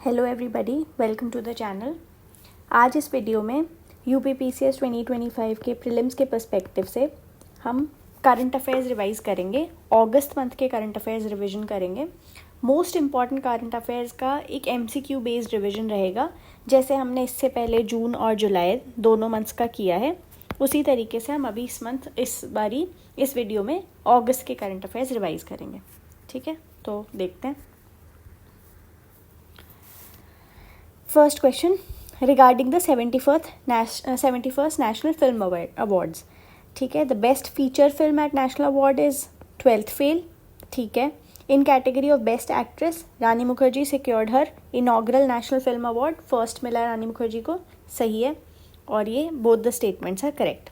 Hello everybody, welcome to the channel. आज इस video में यूपीपीसीएस 2025 के प्रीलिम्स के पर्सपेक्टिव से हम करंट अफेयर्स रिवाइज करेंगे। अगस्त मंथ के करंट अफेयर्स रिवीजन करेंगे। मोस्ट इम्पॉर्टेंट करंट अफेयर्स का एक एमसीक्यू बेस्ड रिवीजन रहेगा, जैसे हमने इससे पहले जून और जुलाई दोनों मंथ्स का किया है। उसी तरीके से हम अभी इस बारी इस वीडियो में अगस्त के करंट अफेयर्स रिवाइज करेंगे। ठीक है, तो देखते हैं। First question regarding the 71st national film awards. ठीक है, the best feature film at national award is 12th fail. ठीक है, in category of best actress Rani Mukherjee secured her inaugural national film award. First मिला रानी मुखर्जी को, सही है, और ये both the statements are correct.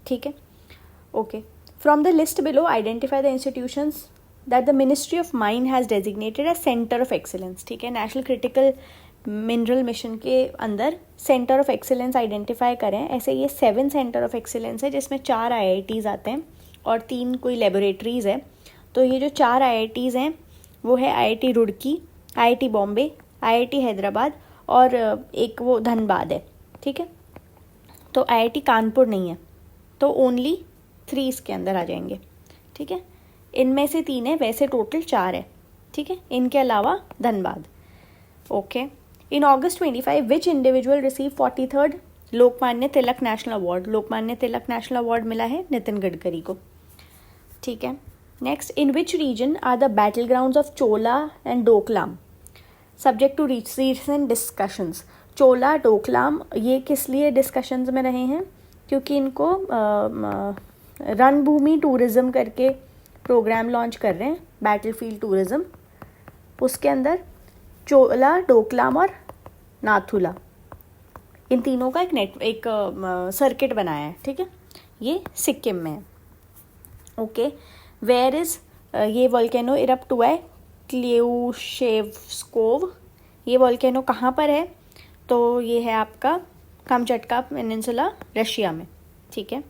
ठीक है, okay. From the list below identify the institutions that the ministry of mine has designated as centre of excellence. ठीक है, नेशनल क्रिटिकल मिनरल मिशन के अंदर सेंटर ऑफ एक्सीलेंस आइडेंटिफाई करें। ऐसे ये 7 centre of excellence है, जिसमें 4 IITs आते हैं और 3 कोई लेबोरेटरीज़ है। तो ये जो 4 IITs हैं वो है IIT Roorkee, IIT Bombay, IIT Hyderabad और एक वो धनबाद है। ठीक है, तो IIT कानपुर नहीं है, तो ओनली 3 इसके अंदर आ जाएंगे। ठीक है, इनमें से 3 है, वैसे टोटल 4 है। ठीक है, इनके अलावा Dhanbad. Okay, in August 25 which individual receive 43rd Lokmanya Tilak national award. Lokmanya Tilak national award मिला है नितिन गडकरी को। ठीक है, next, in which region are the battle grounds of Chola and Doklam subject to recent discussions. Chola Doklam ये किस लिए डिस्कशंस में रहे हैं? क्योंकि इनको रणभूमि टूरिज्म करके प्रोग्राम लॉन्च कर रहे हैं, बैटलफील्ड टूरिज्म। उसके अंदर चोला, डोकलाम और नाथुला, इन तीनों का एक सर्किट बनाया है। ठीक है, ये सिक्किम में है। ओके, वेयर इज ये वोल्केनो इरप्ट हुआ है? क्लिउशेव्स्कोव। ये वोल्केनो कहाँ पर है? तो ये है आपका कामचटका पेनिनसुला, रशिया में। ठीक है,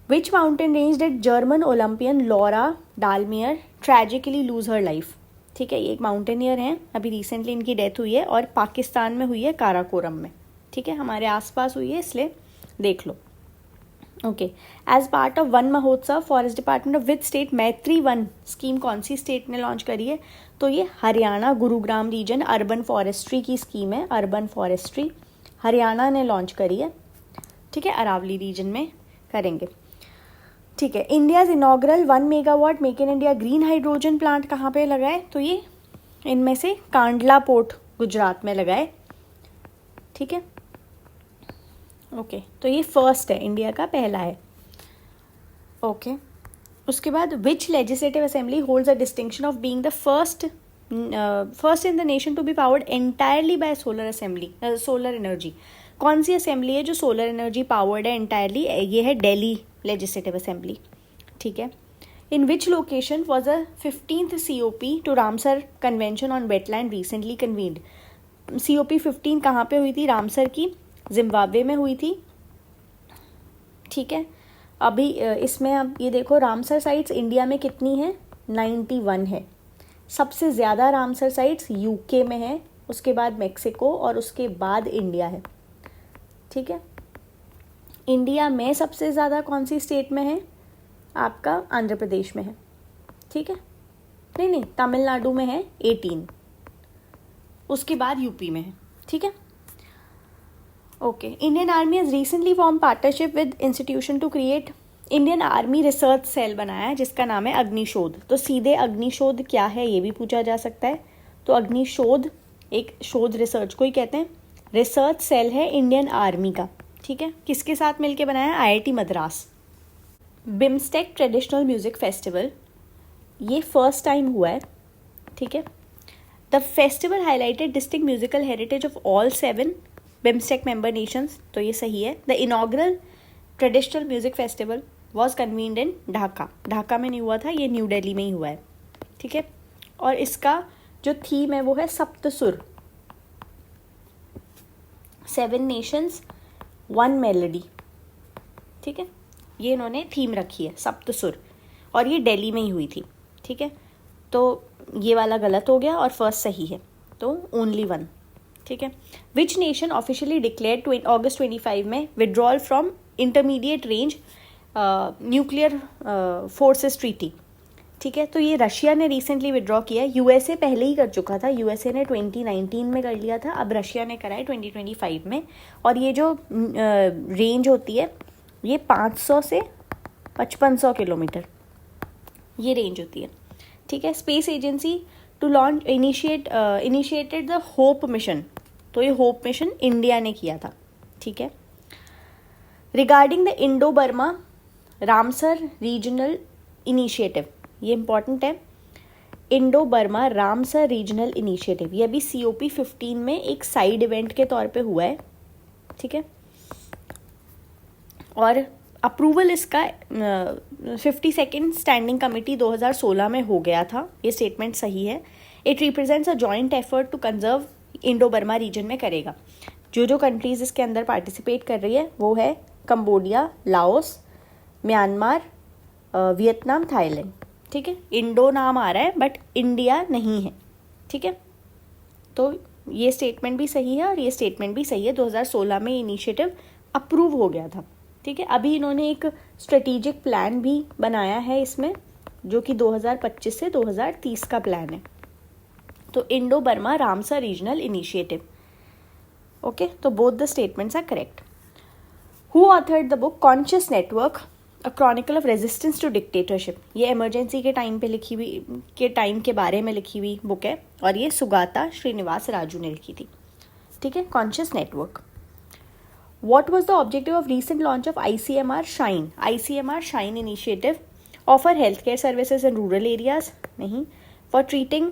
which mountain range did German Olympian Laura Dahlmeier tragically lose her life. ठीक है, ये एक माउंटेनियर हैं, अभी रिसेंटली इनकी डेथ हुई है और पाकिस्तान में हुई है, काराकोरम में। ठीक है, हमारे आसपास हुई है, इसलिए देख लो। Okay, as part of Van Mahotsav forest department of which state Maitri Van scheme कौन सी स्टेट ने लॉन्च करी है? तो ये Haryana Gurugram region urban forestry की स्कीम है। अर्बन फॉरेस्ट्री हरियाणा ने लॉन्च करी है। ठीक है, अरावली रीजन में करेंगे। ठीक है, India's inaugural 1 megawatt make in India green hydrogen plant कहाँ पे लगाए? तो ये इनमें से कांडला पोर्ट गुजरात में लगाए। ठीक है, ओके, तो ये फर्स्ट है, इंडिया का पहला है। ओके, उसके बाद which legislative assembly holds a distinction of being the first in the nation to be powered entirely by solar energy. कौन सी असेंबली है जो सोलर एनर्जी पावर्ड है एंटायरली? ये है दिल्ली लेजिस्लेटिव असेंबली। ठीक है, in which location was a 15th COP to Ramsar convention on wetland recently convened. COP 15 कहाँ पे हुई थी? रामसर की, जिम्बाब्वे में हुई थी। ठीक है, अभी इसमें आप ये देखो, रामसर साइट्स इंडिया में कितनी है? 91 है। सबसे ज़्यादा रामसर साइट्स UK में है, उसके बाद मेक्सिको और उसके बाद इंडिया है। ठीक है, इंडिया में सबसे ज़्यादा कौन सी स्टेट में है? आपका आंध्र प्रदेश में है। ठीक है, नहीं, तमिलनाडु में है 18, उसके बाद यूपी में है। ठीक है, okay. Indian army has recently form partnership with institution to create Indian army research cell बनाया है, जिसका नाम है अग्निशोध। तो सीधे अग्निशोध क्या है ये भी पूछा जा सकता है। तो अग्निशोध एक शोध रिसर्च को ही कहते हैं। रिसर्च सेल है इंडियन आर्मी का। ठीक है, किसके साथ मिलके बनाया? IIT Madras. BIMSTEC traditional music festival, ये फर्स्ट टाइम हुआ है। ठीक है, the festival highlighted distinct musical heritage of all 7 BIMSTEC member nations. तो ये सही है। The inaugural traditional music festival was convened in Dhaka. Dhaka में नहीं हुआ था, ये न्यू दिल्ली में ही हुआ है। ठीक है, और इसका जो थीम है वो है सप्तसुर, 7 नेशंस 1 मेलोडी। ठीक है, ये इन्होंने थीम रखी है सप्तसुर, और ये दिल्ली में ही हुई थी। ठीक है, तो ये वाला गलत हो गया और फर्स्ट सही है। तो ओनली 1, ठीक है. Which nation officially declare August 25 में withdrawal from intermediate range nuclear forces treaty, ठीक है. तो ये रशिया ने रिसेंटली विड्रॉ किया है. यूएसए पहले ही कर चुका था, यूएसए ने 2019 में कर लिया था, अब रशिया ने करा है 2025 में. और ये जो रेंज होती है ये 500 से 5500 किलोमीटर ये रेंज होती है, ठीक है. Space agency to launch initiated the hope mission, तो ये होप मिशन इंडिया ने किया था, ठीक है. Regarding the Indo Burma Ramsar regional initiative, ये इंपॉर्टेंट है. Indo Burma Ramsar regional initiative ये अभी COP 15 में एक साइड इवेंट के तौर पे हुआ है, ठीक है. और अप्रूवल इसका 52nd स्टैंडिंग कमेटी 2016 में हो गया था. ये स्टेटमेंट सही है. It represents a joint effort to conserve Indo Burma region में करेगा. जो कंट्रीज इसके अंदर पार्टिसिपेट कर रही है वो है Cambodia, Laos, Myanmar, Vietnam, Thailand, ठीक है. इंडो नाम आ रहा है बट इंडिया नहीं है, ठीक है. तो ये स्टेटमेंट भी सही है और ये स्टेटमेंट भी सही है. 2016 में इनिशिएटिव अप्रूव हो गया था, ठीक है. अभी इन्होंने एक स्ट्रेटेजिक प्लान भी बनाया है इसमें, जो कि 2025 से 2030 का प्लान है. तो Indo Burma Ramsar regional initiative, okay. तो both the statements are correct. Who authored the book conscious network a chronicle of resistance to dictatorship, ये इमरजेंसी के टाइम पे लिखी हुई के बारे में लिखी हुई बुक है और ये सुगाता श्रीनिवास राजू ने लिखी थी, ठीक है. Conscious network. What was the objective of recent launch of ICMR Shine? ICMR Shine initiative offer healthcare services in rural areas, नहीं. For treating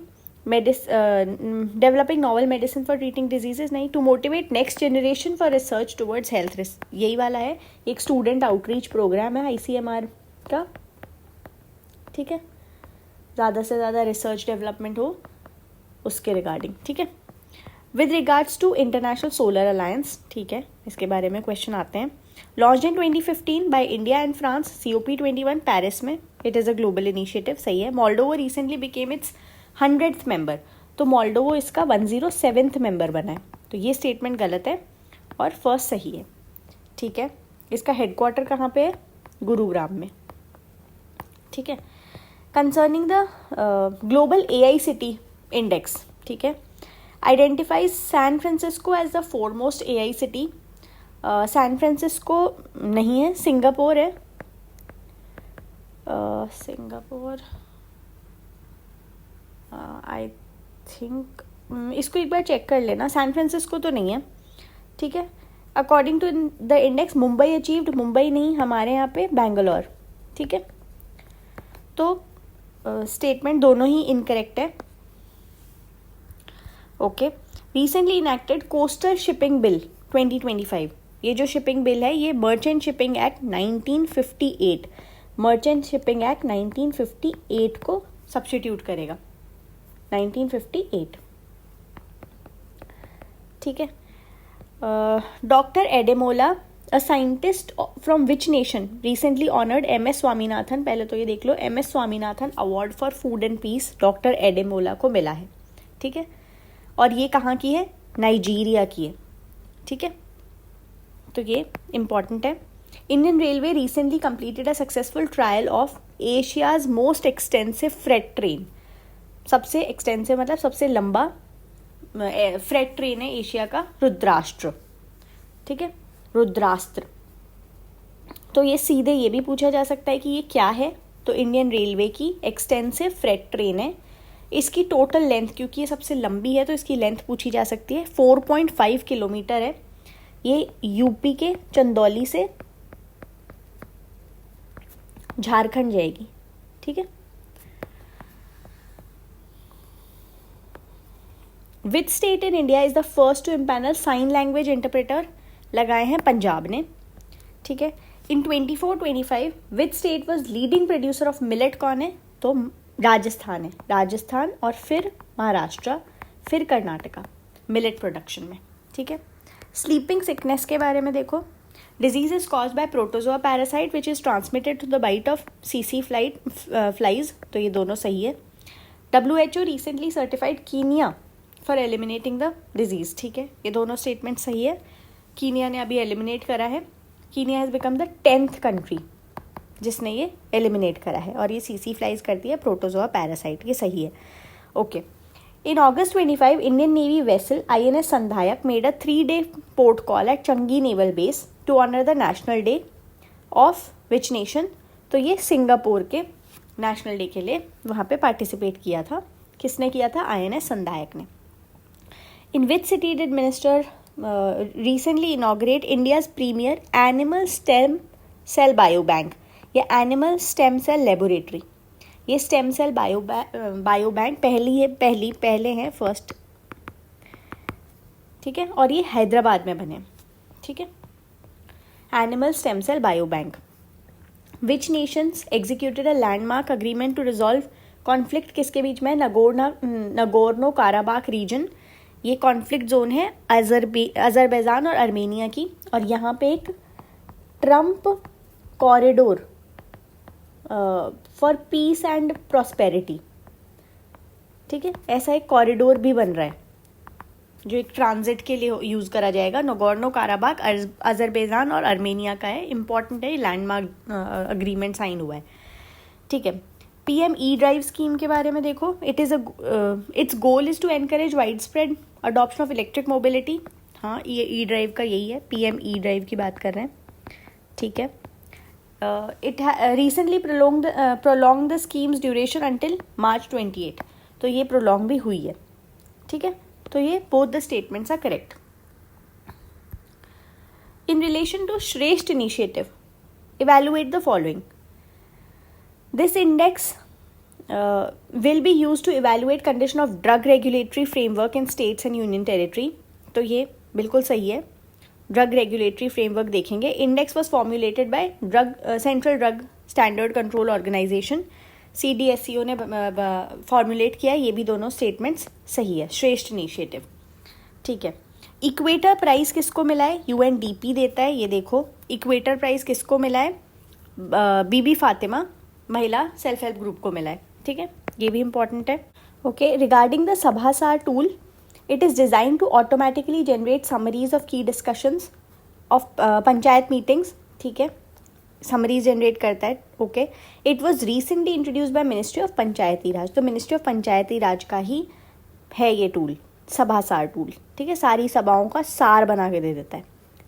developing novel medicine for treating diseases, नहीं. To motivate next generation for research towards health risk, यही वाला है. एक student outreach programme है ICMR का, ठीक है. ज़्यादा से ज़्यादा रिसर्च डेवलपमेंट हो उसके रिगार्डिंग, ठीक है. With regards to international solar alliance, ठीक है, इसके बारे में क्वेश्चन आते हैं. Launch in 2015 by India and France, COP 21 Paris में. It is a global initiative, सही है. Moldova recently became its 100th member, तो मोल्डोवो इसका 107th मेंबर बना है. तो ये स्टेटमेंट गलत है और फर्स्ट सही है, ठीक है. इसका हेडक्वार्टर कहाँ पे है? गुरुग्राम में, ठीक है. Concerning the global AI city index, ठीक है, identifies San Francisco as the foremost AI city. San Francisco नहीं है, सिंगापुर है. सिंगापुर आई थिंक, इसको एक बार चेक कर लेना. सैन फ्रांसिस्को तो नहीं है, ठीक है. According to the index Mumbai achieved, Mumbai नहीं, हमारे यहाँ पे बेंगलोर, ठीक है. तो स्टेटमेंट दोनों ही इनकरेक्ट है, okay. Recently enacted coastal shipping bill 2025, ये जो शिपिंग बिल है ये merchant shipping act 1958, merchant shipping act 1958 को सब्स्टिट्यूट करेगा. 1958, ठीक है. Doctor Ademola a scientist from which nation recently honoured MS Swaminathan, पहले तो ये देख लो, MS Swaminathan award for food and peace doctor Ademola को मिला है, ठीक है. और ये कहाँ की है? नाइजीरिया की है, ठीक है. तो ये इम्पॉर्टेंट है. Indian railway recently completed a successful trial of Asia's most extensive freight train. सबसे एक्सटेंसिव मतलब सबसे लंबा फ्रेट ट्रेन है एशिया का, रुद्राष्ट्र, ठीक है, रुद्रास्त्र. तो ये सीधे ये भी पूछा जा सकता है कि ये क्या है. तो इंडियन रेलवे की एक्सटेंसिव फ्रेट ट्रेन है. इसकी टोटल लेंथ, क्योंकि ये सबसे लंबी है तो इसकी लेंथ पूछी जा सकती है, 4.5 किलोमीटर है. ये यूपी के चंदौली से झारखंड जाएगी, ठीक है. Which state in India is the first to empanel sign language interpreter? लगाए हैं पंजाब ने, ठीक है. In 24-25 which state was leading producer of millet? कौन है? तो राजस्थान है, राजस्थान और फिर महाराष्ट्र, फिर कर्नाटका मिलेट प्रोडक्शन में, ठीक है. स्लीपिंग सिकनेस के बारे में देखो. Disease is caused by protozoa parasite which is transmitted to the bite of CC flies, तो ये दोनों सही है. WHO recently certified Kenya for eliminating the disease, ठीक है, ये दोनों स्टेटमेंट सही है। कीनिया ने अभी एलिमिनेट करा है, Kenya has become the 10th country जिसने ये एलिमिनेट करा है, और ये सीसी फ्लाइज करती है प्रोटोजोआ पैरासाइट, ये सही है। Okay, in August 25, Indian navy vessel INS Sandhayak made a 3-day port call at Changi naval base to honour the national day of which nation. तो ये सिंगापुर के नेशनल डे के लिए वहाँ पे पार्टिसिपेट किया था। किसने किया था? INS संधायक ने। In which city did minister recently inaugurate India's premier animal stem cell bio bank या एनिमल स्टेम सेल लेबोरेटरी। ये स्टेम सेल बायो बैंक पहले हैं फर्स्ट, ठीक है, और ये हैदराबाद में बने, ठीक है, animal stem cell bio bank. Which nations executed a landmark agreement to resolve conflict, किसके बीच में? नगोर्नो काराबाख रीजन, ये कॉन्फ्लिक्ट जोन है अजरबैजान और आर्मेनिया की, और यहाँ पे एक Trump corridor for peace and prosperity, ठीक है, ऐसा एक कॉरिडोर भी बन रहा है जो एक ट्रांजिट के लिए यूज़ करा जाएगा। नगोर्नो काराबाख अजरबैजान और आर्मेनिया का है, इंपॉर्टेंट है, लैंडमार्क अग्रीमेंट साइन हुआ है, ठीक है। PM E-ड्राइव स्कीम के बारे में देखो, its goal is to encourage wide spread adoption of electric mobility. हाँ, ये E-ड्राइव का यही है, PM E-ड्राइव की बात कर रहे हैं, ठीक है। It recently prolong the schemes duration until March 28, तो ये प्रोलॉन्ग भी हुई है, ठीक है। तो ये both the statements are correct. In relation to Shreshtha initiative evaluate the following. This index will be used to evaluate condition of drug regulatory framework in states and union territory, तो ये बिल्कुल सही है। ड्रग रेगुलेटरी फ्रेमवर्क देखेंगे। Index was formulated by central drug standard control organisation, CDSCO ने formulate किया है। ये भी दोनों स्टेटमेंट्स सही है। श्रेष्ठ इनिशिएटिव, ठीक है। इक्वेटर प्राइज किसको मिला है? UNDP देता है, ये देखो। इक्वेटर प्राइज किसको मिला है? बीबी फातिमा महिला सेल्फ हेल्प ग्रुप को मिला है, ठीक है, ये भी इंपॉर्टेंट है। Okay, regarding the Sabhasaar tool, it is design to automatically generate summaries of key discussions of panchayat meetings, ठीक है, समरीज जनरेट करता है। Okay, it was recently introduce by ministry of Panchayati Raj, तो मिनिस्ट्री ऑफ पंचायती राज का ही है ये टूल, सभासार टूल, ठीक है, सारी सभाओं का सार बना के दे देता है।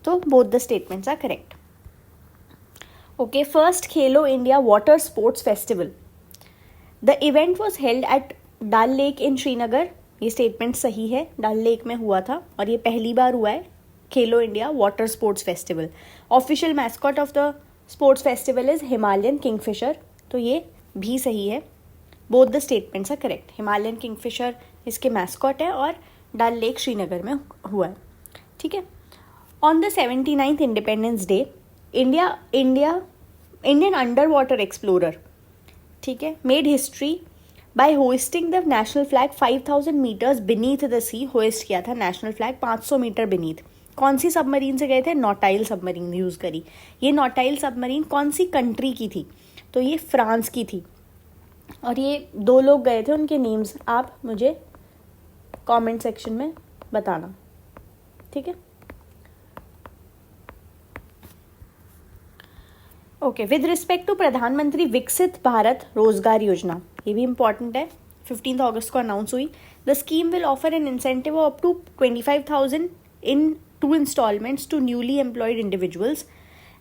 तो both the statements are correct. Okay, first Khelo India water sports festival, the event was held at Dal lake in Srinagar, ये स्टेटमेंट सही है, डल लेक में हुआ था और ये पहली बार हुआ है खेलो India water sports festival. Official mascot of the sports festival is Himalayan kingfisher, तो ये भी सही है। Both the statements are correct. Himalayan kingfisher इसके मैस्कॉट है और डल लेक श्रीनगर में हुआ है, ठीक है। On the 79th independence day, Indian under water explorer, ठीक है, made history by hoisting the national flag 5000 metres beneath the sea. Hoist किया था नेशनल फ्लैग 500 मीटर बीनीथ। कौन सी सबमरीन से गए थे? नौटाइल सबमरीन यूज़ करी। ये नौटाइल सबमरीन कौन सी कंट्री की थी? तो ये फ्रांस की थी, और ये 2 लोग गए थे, उनके नेम्स आप मुझे कमेंट सेक्शन में बताना, ठीक है। ओके, विद रिस्पेक्ट टू प्रधानमंत्री विकसित भारत रोजगार योजना, ये भी इंपॉर्टेंट है, 15 अगस्त को अनाउंस हुई। The scheme will offer an incentive of up to 25,000 in 2 installments to newly employed individuals,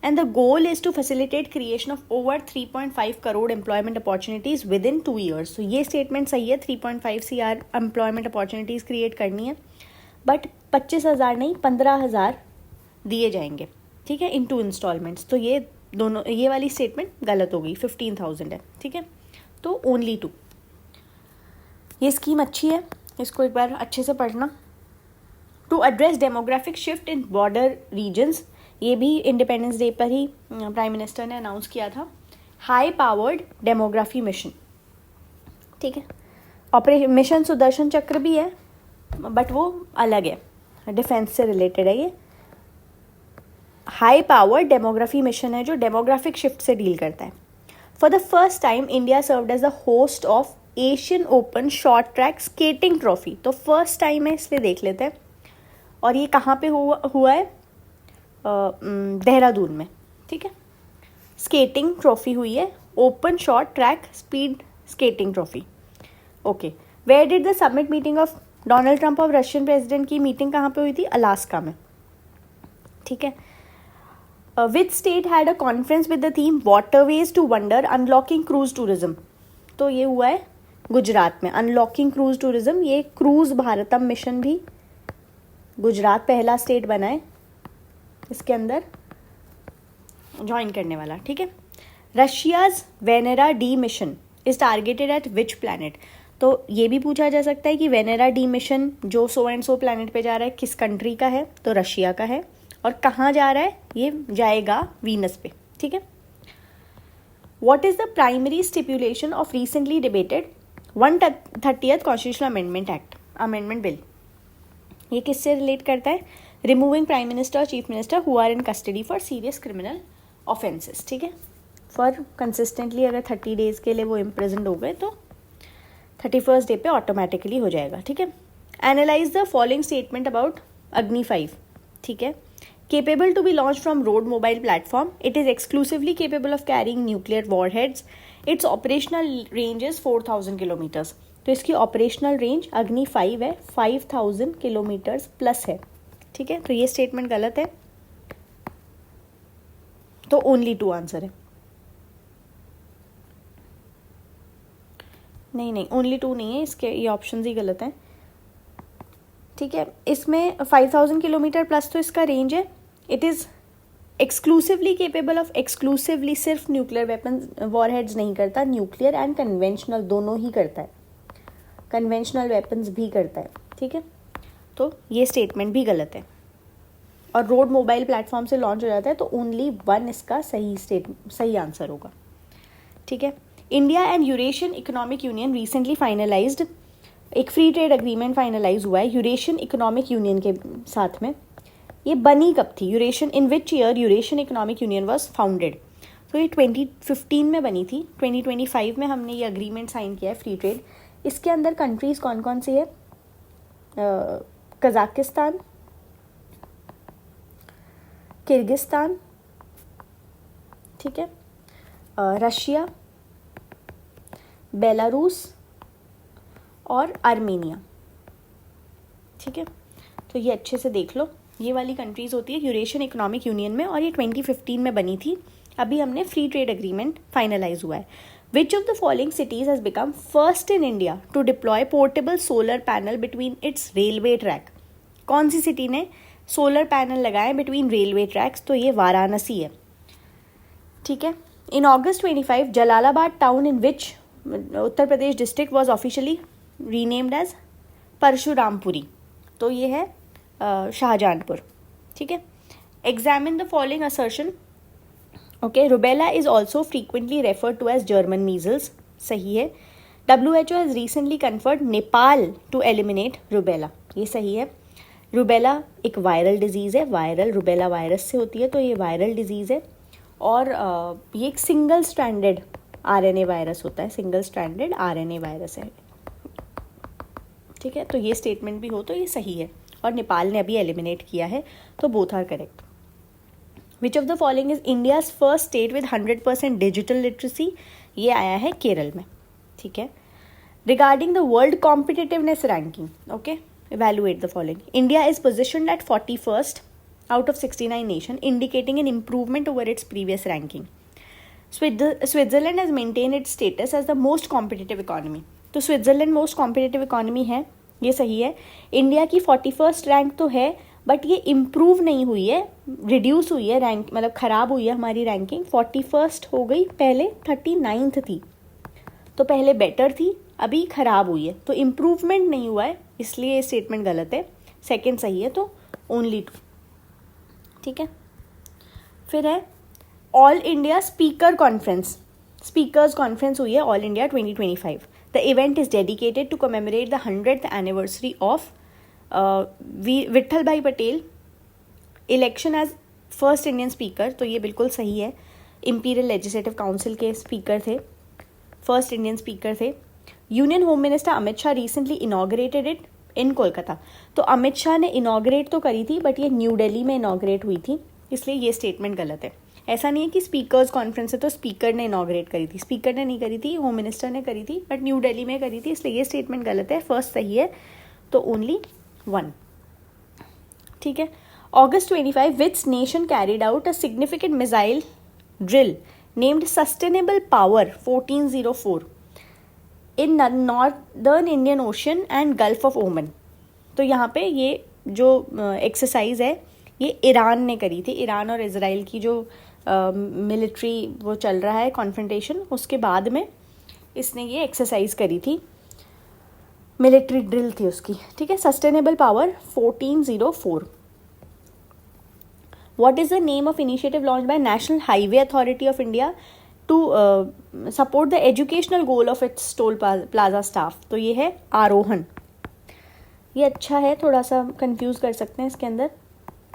and the goal is to facilitate creation of over 3.5 crore employment opportunities within 2 years. So ये statement सही है, 3.5 CR employment opportunities create करनी है, but 25,000 नहीं 15,000 दिए जाएंगे, ठीक है, इन 2 installments। तो ये दोनों, ये वाली स्टेटमेंट गलत हो गई, 15,000 है, ठीक है, तो ओनली 2। ये स्कीम अच्छी है, इसको एक बार अच्छे से पढ़ना। To address demographic shift in border regions, ये भी इंडिपेंडेंस डे पर ही प्राइम मिनिस्टर ने अनाउंस किया था। हाई पावर्ड डेमोग्राफी मिशन, ठीक है, ऑपरेशन मिशन सुदर्शन चक्र भी है, बट वो अलग है, डिफेंस से रिलेटेड है। ये हाई पावर्ड डेमोग्राफी मिशन है जो डेमोग्राफिक शिफ्ट से डील करता है। For the first time India served as the host of Asian open short track skating trophy. तो फर्स्ट टाइम है, इसलिए देख लेते हैं। और ये कहाँ पे हुआ है? देहरादून में, ठीक है। स्केटिंग ट्रॉफी हुई है, open short track speed skating trophy. Okay, where did the summit meeting of Donald Trump और रशियन प्रेसिडेंट की मीटिंग कहाँ पे हुई थी? अलास्का में, ठीक है। Which state had a conference with the theme waterways to wonder unlocking cruise tourism? तो ये हुआ है गुजरात में, अनलॉकिंग क्रूज टूरिज्म। ये क्रूज भारतम मिशन भी गुजरात पहला स्टेट बना है इसके अंदर ज्वाइन करने वाला, ठीक है। Russia's Venera D mission is targeted eight which planet? तो ये भी पूछा जा सकता है कि वेनेरा डी मिशन जो सो एंड सो प्लैनेट पे जा रहा है किस कंट्री का है? तो रशिया का है। और कहाँ जा रहा है? ये जाएगा वीनस पे, ठीक है। What is the primary stipulation of recently debated 130th constitutional amendment act, amendment bill? ये किससे रिलेट करता है? रिमूविंग प्राइम मिनिस्टर और chief minister who are in custody for serious criminal offences, ठीक है। फॉर कंसिस्टेंटली अगर 30 डेज के लिए वो इम्प्रिजन्ड हो गए तो 31st डे पे ऑटोमेटिकली हो जाएगा, ठीक है। Analyse the following statement about अग्नि 5, ठीक है। Capable to be launched from road mobile platform. It is exclusively capable of carrying nuclear warheads. Its operational range is 4000 kilometers. तो इसकी ऑपरेशनल रेंज अग्नि 5 है, 5000 किलोमीटर्स प्लस है, ठीक है। तो ये स्टेटमेंट गलत है, तो ओनली 2 आंसर है। नहीं, ओनली 2 नहीं है, इसके ये ऑप्शन ही गलत हैं, ठीक है। इसमें 5000 किलोमीटर प्लस तो इसका रेंज है। It is exclusively capable of, exclusively सिर्फ न्यूक्लियर वेपन वॉरहेड्स नहीं करता, न्यूक्लियर एंड कन्वेंशनल दोनों ही करता है, कन्वेंशनल वेपन्स भी करता है, ठीक है। तो ये स्टेटमेंट भी गलत है। और रोड मोबाइल प्लेटफॉर्म से लॉन्च हो जाता है तो ओनली 1 इसका सही आंसर होगा, ठीक है। India and Eurasian economic union recently finalised, एक फ्री ट्रेड एग्रीमेंट फाइनलाइज हुआ है यूरेशियन इकोनॉमिक यूनियन के साथ में। ये बनी कब थी? Eurasian, in which year Eurasian economic union was founded? तो ये 2015 में बनी थी। 2025 में हमने ये अग्रीमेंट साइन किया है फ्री ट्रेड। इसके अंदर कंट्रीज कौन कौन सी है? कजाकिस्तान, किर्गिस्तान, ठीक है, रशिया, बेलारूस और आर्मेनिया, ठीक है। तो ये अच्छे से देख लो, ये वाली कंट्रीज होती है यूरेशियन इकोनॉमिक यूनियन में, और ये 2015 में बनी थी। अभी हमने फ्री ट्रेड एग्रीमेंट फाइनलाइज हुआ है। Which of the following cities has become first in India to deploy portable solar panel between its railway track? कौन सी सिटी ने सोलर पैनल लगाए बिटवीन रेलवे ट्रैक्स? तो ये वाराणसी है, ठीक है। In August 25 Jalalabad town in which Uttar Pradesh district was officially renamed as Parshurampuri? तो ये है शाहजहानपुर, ठीक है। Examine the following assertion, okay. Rubella is also frequently referred to as German measles, सही है। WHO has recently conferred Nepal to eliminate rubella, ये सही है। रुबेला एक वायरल डिजीज़ है, वायरल रुबेला वायरस से होती है, तो ये वायरल डिजीज़ है। और ये एक सिंगल स्ट्रैंडेड RNA वायरस होता है, सिंगल स्ट्रैंडेड RNA वायरस है, ठीक है। तो ये स्टेटमेंट भी हो तो ये सही है, और नेपाल ने अभी एलिमिनेट किया है, तो both are correct. Which of the following is India's first state with 100% digital literacy? ये आया है केरल में, ठीक है। Regarding the world competitiveness ranking, okay, evaluate the following. India is positioned at 41st out of 69 nations, indicating an improvement over its previous ranking. Switzerland has maintained its status as the most competitive economy. तो Switzerland most competitive economy है, ये सही है। India की 41st rank तो है, but ये improve नहीं हुई है, रिड्यूस हुई है रैंक, मतलब ख़राब हुई है हमारी रैंकिंग। 41st हो गई, पहले 39th थी, तो पहले बेटर थी, अभी ख़राब हुई है, तो इम्प्रूवमेंट नहीं हुआ है, इसलिए ये स्टेटमेंट गलत है। सेकंड सही है, तो ओनली 2, ठीक है। फिर है all India speaker conference, speakers conference हुई है all India 2025। The event is dedicated to commemorate the 100th anniversary of Vitthal Bhai Patel election as first Indian speaker, तो ये बिल्कुल सही है। इंपीरियल लेजिस्लेटिव काउंसिल के स्पीकर थे, फर्स्ट इंडियन स्पीकर थे। Union home minister Amit Shah recently inaugurated it in Kolkata. तो अमित शाह ने इनॉग्रेट तो करी थी बट ये न्यू दिल्ली में इनॉग्रेट हुई थी, इसलिए ये स्टेटमेंट गलत है। ऐसा नहीं है कि स्पीकर्स कॉन्फ्रेंस है तो स्पीकर ने इनॉग्रेट करी थी, स्पीकर ने नहीं करी थी, होम मिनिस्टर ने करी थी, बट न्यू दिल्ली में करी थी, इसलिए ये स्टेटमेंट गलत है। फर्स्ट सही है, तो ओनली 1। ठीक है। August 25, which nation carried out a significant missile drill named Sustainable Power 1404 in the Northern Indian Ocean and Gulf of Oman? तो यहाँ पे ये जो एक्सरसाइज है ये ईरान ने करी थी। ईरान और इजराइल की जो मिलिट्री वो चल रहा है कॉन्फ्रंटेशन, उसके बाद में इसने ये एक्सरसाइज करी थी, मिलिट्री ड्रिल थी उसकी। ठीक है। Sustainable power 1404। What is the name of initiative launched by National Highway Authority of India to support the educational goal of its toll plaza staff? तो ये है आरोहण। ये अच्छा है, थोड़ा सा कंफ्यूज कर सकते हैं इसके अंदर।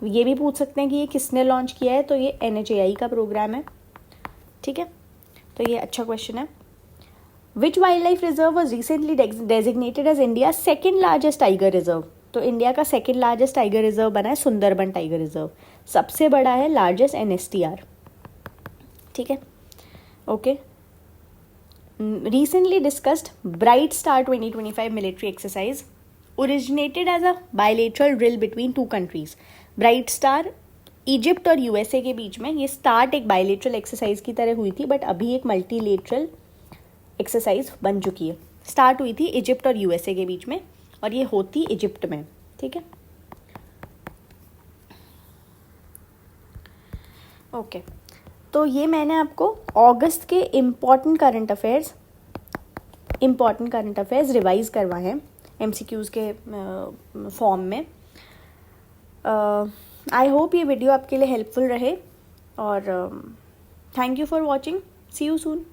ये भी पूछ सकते हैं कि ये किसने लॉन्च किया है, तो ये NHAI का प्रोग्राम है। ठीक है, तो ये अच्छा क्वेश्चन है। Which wildlife reserve was recently designated as India's second largest tiger reserve? तो इंडिया का सेकेंड लार्जेस्ट टाइगर रिजर्व बना है सुंदरबन टाइगर रिजर्व। सबसे बड़ा है लार्जेस्ट NSTR। ठीक है, okay. Recently discussed bright star 2025 military exercise originated as a bilateral drill between 2 countries. Bright star Egypt और USA के बीच में ये स्टार्ट एक बायलेटरल एक्सरसाइज की तरह हुई थी, बट अभी एक मल्टीलेटरल एक्सरसाइज बन चुकी है। स्टार्ट हुई थी इजिप्ट और USA के बीच में, और ये होती इजिप्ट में। ठीक है, ओके। तो ये मैंने आपको अगस्त के इम्पॉर्टेंट करंट अफेयर्स रिवाइज करवाए हैं MCQs के फॉर्म में। आई होप ये वीडियो आपके लिए हेल्पफुल रहे, और thank you for watching. See you soon.